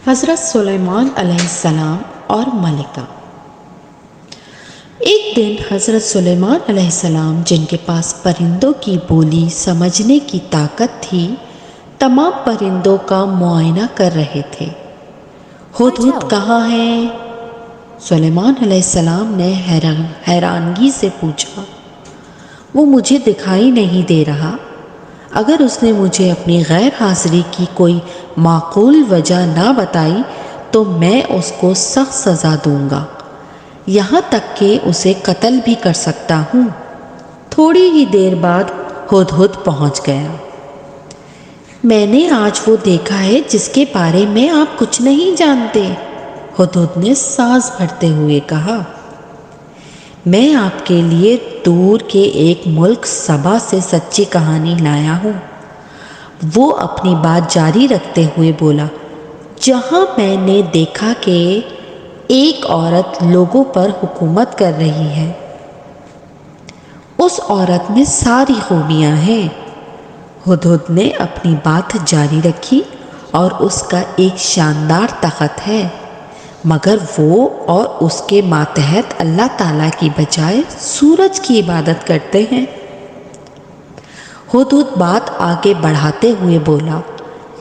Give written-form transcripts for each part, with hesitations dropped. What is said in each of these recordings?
حضرت سلیمان علیہ السلام اور ملکہ۔ ایک دن حضرت سلیمان علیہ السلام، جن کے پاس پرندوں کی بولی سمجھنے کی طاقت تھی، تمام پرندوں کا معائنہ کر رہے تھے۔ ہدہد کہاں ہے؟ سلیمان علیہ السلام نے حیرانگی سے پوچھا۔ وہ مجھے دکھائی نہیں دے رہا۔ اگر اس نے مجھے اپنی غیر حاضری کی کوئی معقول وجہ نہ بتائی تو میں اس کو سخت سزا دوں گا، یہاں تک کہ اسے قتل بھی کر سکتا ہوں۔ تھوڑی ہی دیر بعد ہدہد پہنچ گیا۔ میں نے آج وہ دیکھا ہے جس کے بارے میں آپ کچھ نہیں جانتے، ہدہد نے سانس بھرتے ہوئے کہا۔ میں آپ کے لیے دور کے ایک ملک سبا سے سچی کہانی لایا ہوں، وہ اپنی بات جاری رکھتے ہوئے بولا۔ جہاں میں نے دیکھا کہ ایک عورت لوگوں پر حکومت کر رہی ہے، اس عورت میں ساری خوبیاں ہیں۔ ہدہد نے اپنی بات جاری رکھی۔ اور اس کا ایک شاندار تخت ہے، مگر وہ اور اس کے ماتحت اللہ تعالیٰ کی بجائے سورج کی عبادت کرتے ہیں۔ ہدہد بات آگے بڑھاتے ہوئے بولا،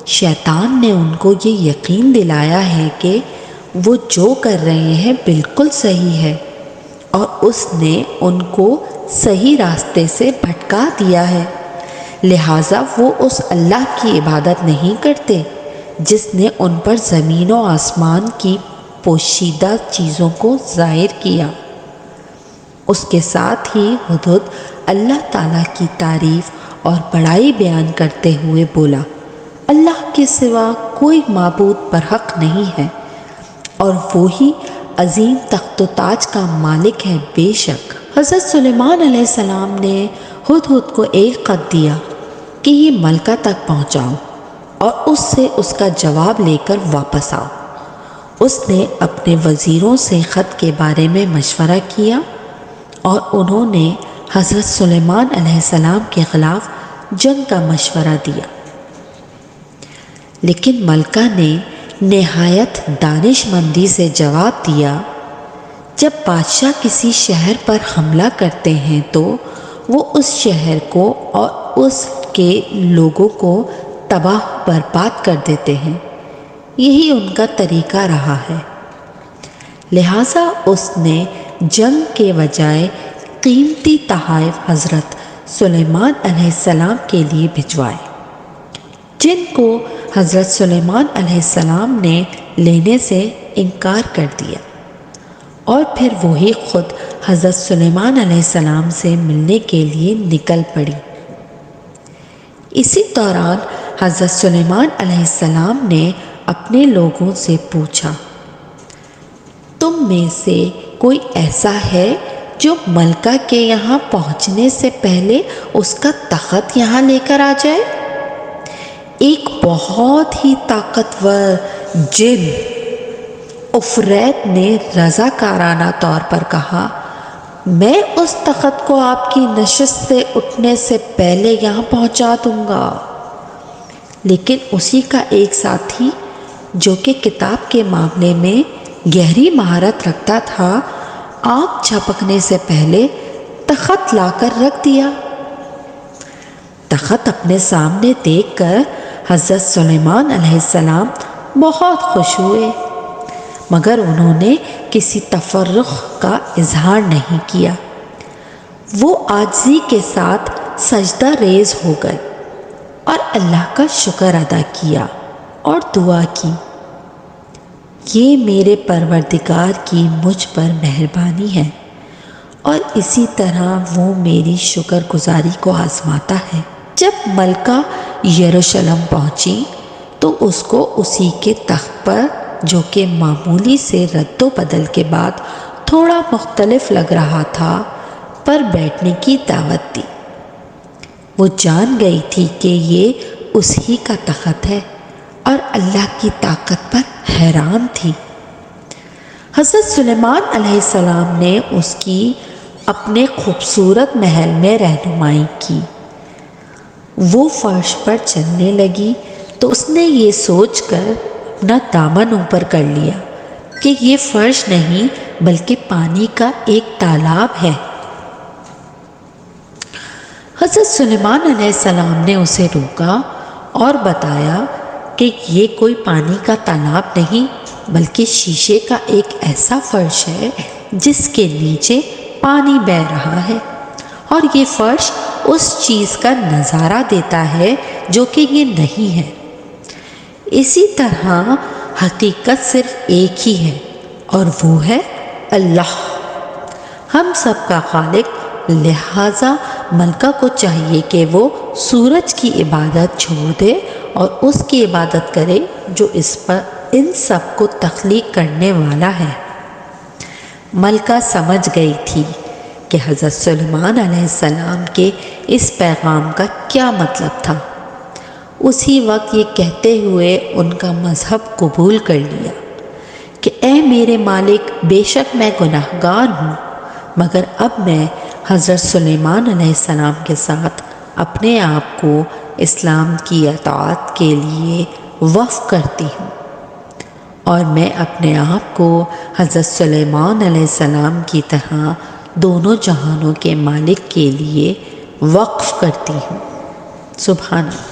شیطان نے ان کو یہ یقین دلایا ہے کہ وہ جو کر رہے ہیں بالکل صحیح ہے، اور اس نے ان کو صحیح راستے سے بھٹکا دیا ہے، لہٰذا وہ اس اللہ کی عبادت نہیں کرتے جس نے ان پر زمین و آسمان کی پوشیدہ چیزوں کو ظاہر کیا۔ اس کے ساتھ ہی ہدہد اللہ تعالیٰ کی تعریف اور بڑائی بیان کرتے ہوئے بولا، اللہ کے سوا کوئی معبود برحق نہیں ہے، اور وہی عظیم تخت و تاج کا مالک ہے۔ بے شک حضرت سلیمان علیہ السلام نے ہدہد کو ایک خط دیا کہ یہ ملکہ تک پہنچاؤ اور اس سے اس کا جواب لے کر واپس آؤ۔ اس نے اپنے وزیروں سے خط کے بارے میں مشورہ کیا، اور انہوں نے حضرت سلیمان علیہ السلام کے خلاف جنگ کا مشورہ دیا۔ لیکن ملکہ نے نہایت دانش مندی سے جواب دیا، جب بادشاہ کسی شہر پر حملہ کرتے ہیں تو وہ اس شہر کو اور اس کے لوگوں کو تباہ برباد کر دیتے ہیں، یہی ان کا طریقہ رہا ہے۔ لہٰذا اس نے جنگ کے بجائے قیمتی تحائف حضرت سلیمان علیہ السلام کے لیے بھجوائے، جن کو حضرت سلیمان علیہ السلام نے لینے سے انکار کر دیا، اور پھر وہی خود حضرت سلیمان علیہ السلام سے ملنے کے لیے نکل پڑی۔ اسی دوران حضرت سلیمان علیہ السلام نے اپنے لوگوں سے پوچھا، تم میں سے کوئی ایسا ہے جو ملکہ کے یہاں پہنچنے سے پہلے اس کا تخت یہاں لے کر آ جائے؟ ایک بہت ہی طاقتور جن عفریت نے رضاکارانہ طور پر کہا، میں اس تخت کو آپ کی نشست سے اٹھنے سے پہلے یہاں پہنچا دوں گا۔ لیکن اسی کا ایک ساتھی جو کہ کتاب کے معاملے میں گہری مہارت رکھتا تھا، آنکھ جھپکنے سے پہلے تخت لا کر رکھ دیا۔ تخت اپنے سامنے دیکھ کر حضرت سلیمان علیہ السلام بہت خوش ہوئے، مگر انہوں نے کسی تفرخ کا اظہار نہیں کیا۔ وہ عاجزی کے ساتھ سجدہ ریز ہو گئے اور اللہ کا شکر ادا کیا اور دعا کی، یہ میرے پروردگار کی مجھ پر مہربانی ہے، اور اسی طرح وہ میری شکر گزاری کو آزماتا ہے۔ جب ملکہ یروشلم پہنچی تو اس کو اسی کے تخت پر، جو کہ معمولی سے رد و بدل کے بعد تھوڑا مختلف لگ رہا تھا، پر بیٹھنے کی دعوت دی۔ وہ جان گئی تھی کہ یہ اسی کا تخت ہے، اور اللہ کی طاقت پر حیران تھی۔ حضرت سلیمان علیہ السلام نے اس کی اپنے خوبصورت محل میں رہنمائی کی۔ وہ فرش پر چلنے لگی تو اس نے یہ سوچ کر اپنا دامن اوپر کر لیا کہ یہ فرش نہیں بلکہ پانی کا ایک تالاب ہے۔ حضرت سلیمان علیہ السلام نے اسے روکا اور بتایا کہ یہ کوئی پانی کا تالاب نہیں بلکہ شیشے کا ایک ایسا فرش ہے جس کے نیچے پانی بہہ رہا ہے، اور یہ فرش اس چیز کا نظارہ دیتا ہے جو کہ یہ نہیں ہے۔ اسی طرح حقیقت صرف ایک ہی ہے اور وہ ہے اللہ، ہم سب کا خالق۔ لہٰذا ملکہ کو چاہیے کہ وہ سورج کی عبادت چھوڑ دے اور اس کی عبادت کرے جو ان سب کو تخلیق کرنے والا ہے۔ ملکہ سمجھ گئی تھی کہ حضرت سلیمان علیہ السلام کے اس پیغام کا کیا مطلب تھا۔ اسی وقت یہ کہتے ہوئے ان کا مذہب قبول کر لیا کہ اے میرے مالک، بے شک میں گناہگار ہوں، مگر اب میں حضرت سلیمان علیہ السلام کے ساتھ اپنے آپ کو اسلام کی اطاعت کے لیے وقف کرتی ہوں، اور میں اپنے آپ کو حضرت سلیمان علیہ السلام کی طرح دونوں جہانوں کے مالک کے لیے وقف کرتی ہوں۔ سبحان اللہ۔